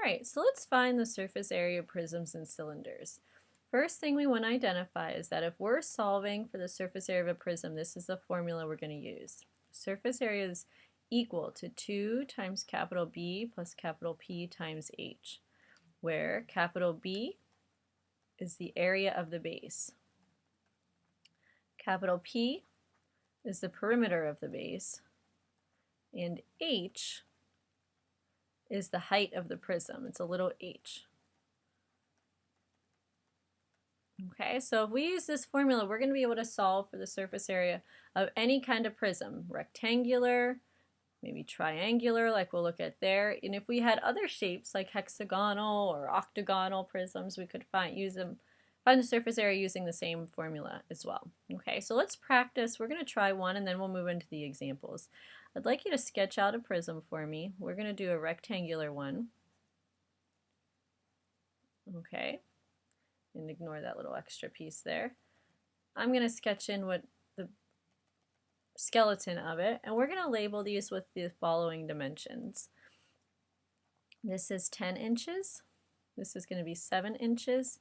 Alright, so let's find the surface area of prisms and cylinders. First thing we want to identify is that if we're solving for the surface area of a prism, this is the formula we're going to use. Surface area is equal to 2 times capital B plus capital P times H, where capital B is the area of the base. Capital P is the perimeter of the base, and H is the height of the prism. It's a little h. Okay, so if we use this formula, we're going to be able to solve for the surface area of any kind of prism, rectangular, maybe triangular like we'll look at there, and if we had other shapes like hexagonal or octagonal prisms, we could find the surface area using the same formula as well. Okay, so let's practice. We're going to try one and then we'll move into the examples. I'd like you to sketch out a prism for me. We're going to do a rectangular one. Okay, and ignore that little extra piece there. I'm going to sketch in what the skeleton of it, and we're going to label these with the following dimensions. This is 10 inches, this is going to be 7 inches,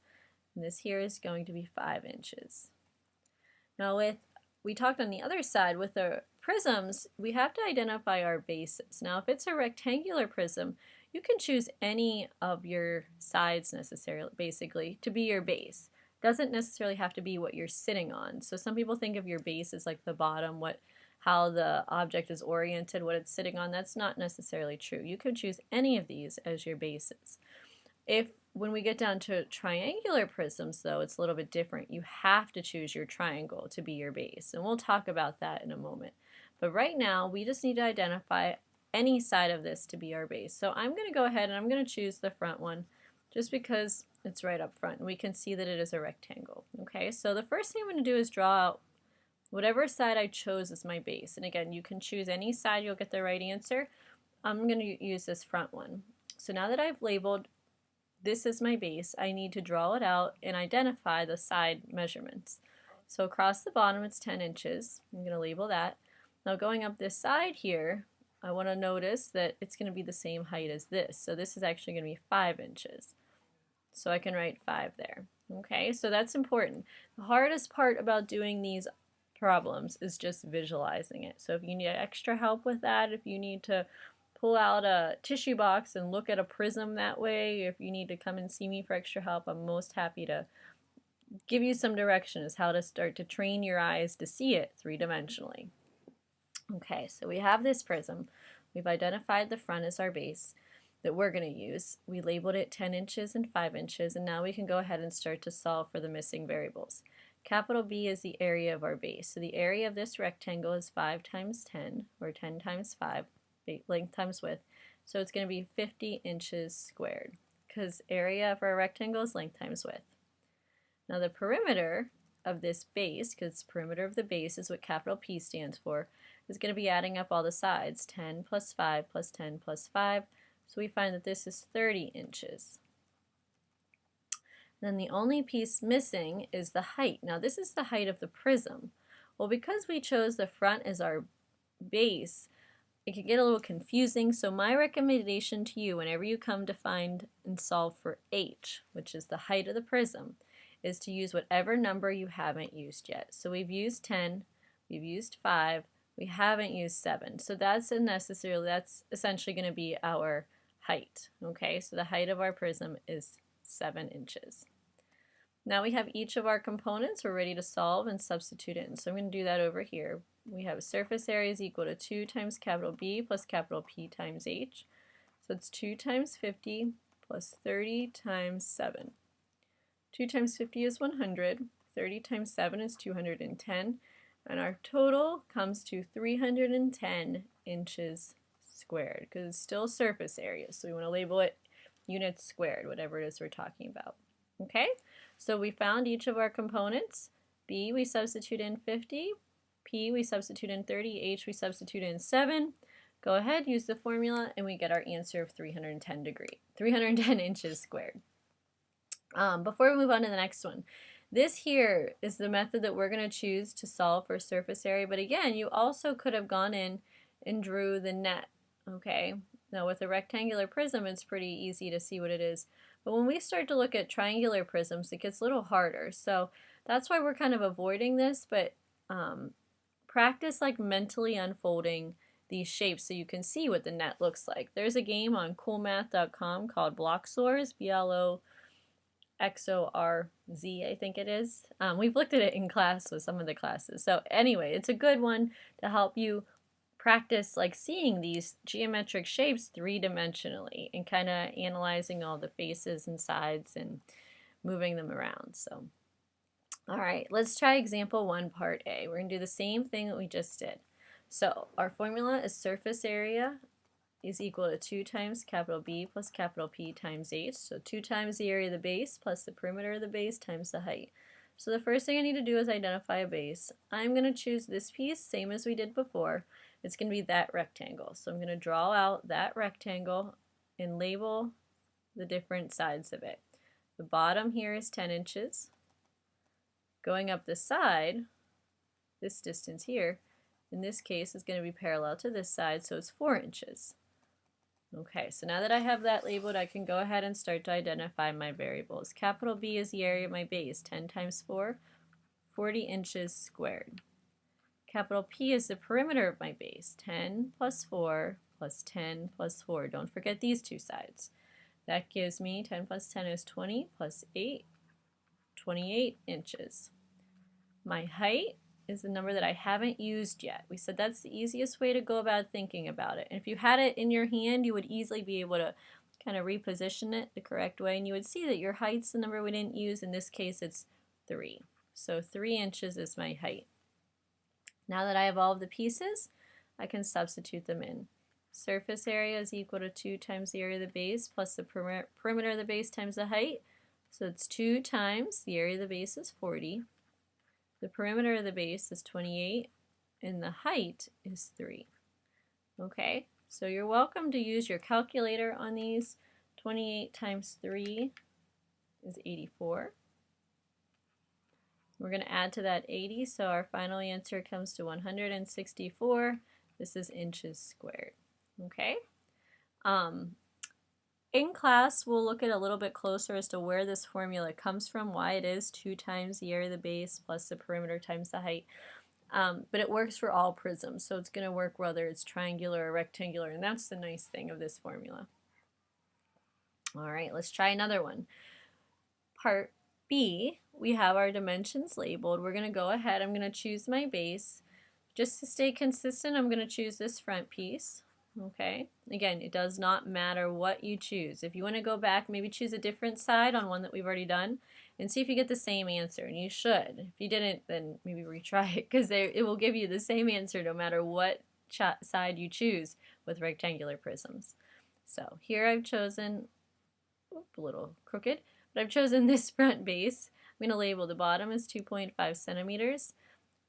and this here is going to be 5 inches. Now we talked on the other side, with the prisms, we have to identify our bases. Now if it's a rectangular prism, you can choose any of your sides necessarily, basically, to be your base. Doesn't necessarily have to be what you're sitting on. So some people think of your base as like the bottom, how the object is oriented, what it's sitting on. That's not necessarily true. You could choose any of these as your bases. When we get down to triangular prisms, though, it's a little bit different. You have to choose your triangle to be your base, and we'll talk about that in a moment. But right now, we just need to identify any side of this to be our base. So I'm going to go ahead and I'm going to choose the front one just because it's right up front and we can see that it is a rectangle. Okay, so the first thing I'm going to do is draw out whatever side I chose as my base. And again, you can choose any side, you'll get the right answer. I'm going to use this front one. So now that I've labeled this is my base, I need to draw it out and identify the side measurements. So across the bottom it's 10 inches. I'm going to label that. Now going up this side here, I want to notice that it's going to be the same height as this. So this is actually going to be 5 inches. So I can write 5 there. Okay, so that's important. The hardest part about doing these problems is just visualizing it. So if you need extra help with that, if you need to pull out a tissue box and look at a prism that way, if you need to come and see me for extra help, I'm most happy to give you some direction as how to start to train your eyes to see it three-dimensionally. Okay, so we have this prism. We've identified the front as our base that we're going to use. We labeled it 10 inches and 5 inches, and now we can go ahead and start to solve for the missing variables. Capital B is the area of our base. So the area of this rectangle is 5 times 10, or 10 times 5, length times width. So it's going to be 50 inches squared, because area for a rectangle is length times width. Now the perimeter of this base, because perimeter of the base is what capital P stands for, is going to be adding up all the sides, 10 plus 5 plus 10 plus 5, so we find that this is 30 inches. Then the only piece missing is the height. Now this is the height of the prism. Well, because we chose the front as our base, it can get a little confusing, so my recommendation to you whenever you come to find and solve for H, which is the height of the prism, is to use whatever number you haven't used yet. So we've used 10, we've used 5, we haven't used 7. So that's essentially going to be our height. Okay, so the height of our prism is 7 inches. Now we have each of our components. We're ready to solve and substitute in. So I'm going to do that over here. We have surface area is equal to 2 times capital B plus capital P times H. So it's 2 times 50 plus 30 times 7. 2 times 50 is 100. 30 times 7 is 210. And our total comes to 310 inches squared, because it's still surface area. So we want to label it units squared, whatever it is we're talking about. Okay, so we found each of our components. B we substitute in 50, P we substitute in 30, H we substitute in 7. Go ahead, use the formula, and we get our answer of 310 inches squared. Before we move on to the next one, this here is the method that we're going to choose to solve for surface area, but again, you also could have gone in and drew the net, okay? Now with a rectangular prism, it's pretty easy to see what it is. But when we start to look at triangular prisms, it gets a little harder. So that's why we're kind of avoiding this, but practice like mentally unfolding these shapes so you can see what the net looks like. There's a game on coolmath.com called Bloxorz, BLOXORZ, I think it is. We've looked at it in class with some of the classes. So anyway, it's a good one to help you practice like seeing these geometric shapes three-dimensionally and kind of analyzing all the faces and sides and moving them around. So, all right, let's try example 1, part A. We're going to do the same thing that we just did. So our formula is surface area is equal to 2 times capital B plus capital P times H. So 2 times the area of the base plus the perimeter of the base times the height. So the first thing I need to do is identify a base. I'm going to choose this piece, same as we did before. It's going to be that rectangle. So I'm going to draw out that rectangle and label the different sides of it. The bottom here is 10 inches. Going up the side, this distance here, in this case is going to be parallel to this side, so it's 4 inches. Okay, so now that I have that labeled, I can go ahead and start to identify my variables. Capital B is the area of my base, 10 times 4, 40 inches squared. Capital P is the perimeter of my base, 10 plus 4 plus 10 plus 4. Don't forget these two sides. That gives me 10 plus 10 is 20 plus 8, 28 inches. My height is the number that I haven't used yet. We said that's the easiest way to go about thinking about it. And if you had it in your hand, you would easily be able to kind of reposition it the correct way, and you would see that your height's the number we didn't use. In this case, it's 3. So 3 inches is my height. Now that I have all of the pieces, I can substitute them in. Surface area is equal to 2 times the area of the base plus the perimeter of the base times the height. So it's 2 times the area of the base is 40. The perimeter of the base is 28, and the height is 3. Okay, so you're welcome to use your calculator on these. 28 times 3 is 84. We're going to add to that 80, so our final answer comes to 164. This is inches squared. Okay? In class, we'll look at a little bit closer as to where this formula comes from, why it is 2 times the area of the base plus the perimeter times the height. But it works for all prisms, so it's going to work whether it's triangular or rectangular, and that's the nice thing of this formula. All right, let's try another one. Part B, we have our dimensions labeled. We're going to go ahead, I'm going to choose my base. Just to stay consistent, I'm going to choose this front piece. Okay, again, it does not matter what you choose. If you want to go back, maybe choose a different side on one that we've already done and see if you get the same answer, and you should. If you didn't, then maybe retry it, because it will give you the same answer no matter what side you choose with rectangular prisms. So here I've chosen, a little crooked, but I've chosen this front base. I'm going to label the bottom as 2.5 centimeters,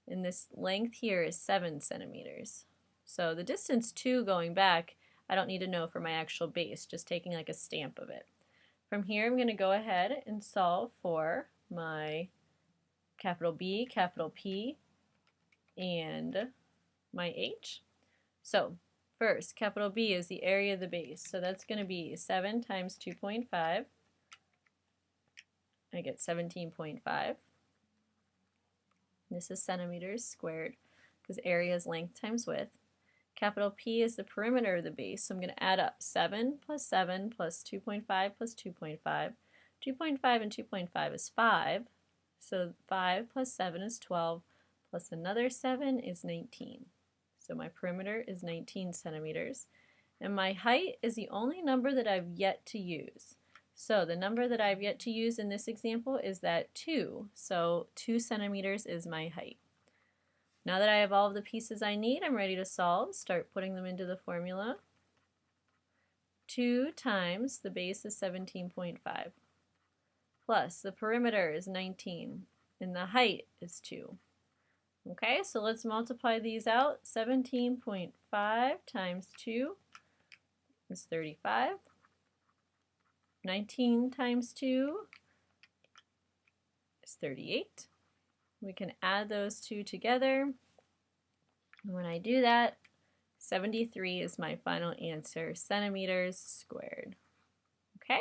and this length here is 7 centimeters. So the distance 2 going back, I don't need to know for my actual base, just taking like a stamp of it. From here, I'm going to go ahead and solve for my capital B, capital P, and my H. So first, capital B is the area of the base. So that's going to be 7 times 2.5. I get 17.5. This is centimeters squared, because area is length times width. Capital P is the perimeter of the base, so I'm going to add up 7 plus 7 plus 2.5 plus 2.5. 2.5 and 2.5 is 5, so 5 plus 7 is 12, plus another 7 is 19. So my perimeter is 19 centimeters, and my height is the only number that I've yet to use. So the number that I've yet to use in this example is that 2, so 2 centimeters is my height. Now that I have all of the pieces I need, I'm ready to solve. Start putting them into the formula. 2 times the base is 17.5 plus the perimeter is 19 and the height is 2. Okay, so let's multiply these out. 17.5 times 2 is 35. 19 times 2 is 38. We can add those two together. And when I do that, 73 is my final answer, centimeters squared. Okay?